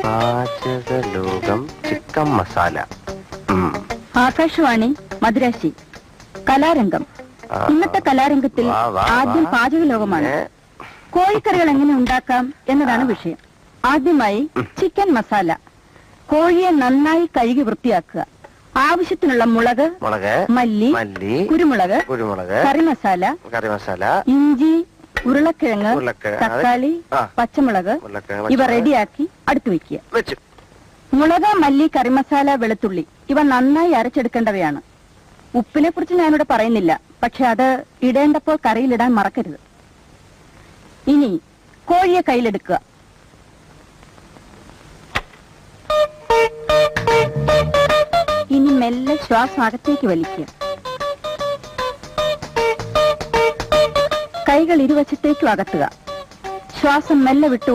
പാചകലോകം chicken masala. Akashvani മദ്രാശി. കലാരംഗം. ഇന്നത്തെ കലാരംഗത്തിൽ ആദ്യം പാചകലോകമാണ്. കോഴിക്കറികൾ എങ്ങനെ ഉണ്ടാക്കാം എന്നതാണ് വിഷയം. ആദ്യമായി ചിക്കൻ മസാല. കോഴിയെ നന്നായി കഴുകി വൃത്തിയാക്കുക. ആവശ്യത്തിനുള്ള മുളക്, മല്ലി, കുരുമുളക്, കറിമസാല, ഇഞ്ചി, ഉരുളക്കിഴങ്ങ്, തക്കാളി, പച്ചമുളക് ഇവ റെഡിയാക്കി അടുത്തു വയ്ക്കുക. മുളക്, മല്ലി, കറിമസാല, വെളുത്തുള്ളി ഇവ നന്നായി അരച്ചെടുക്കേണ്ടവയാണ്. ഉപ്പിനെ കുറിച്ച് ഞാനിവിടെ പറയുന്നില്ല, പക്ഷെ അത് ഇടേണ്ടപ്പോൾ കറിയിലിടാൻ മറക്കരുത്. ഇനി കോഴിയെ കയ്യിലെടുക്കുക. ഇനി മെല്ലെ ശ്വാസം അകത്തേക്ക് വലിക്കുക. കൈകൾ ഇരുവശത്തേക്കും അകത്തുക. ശ്വാസം മെല്ലെ വിട്ടുകൊണ്ട്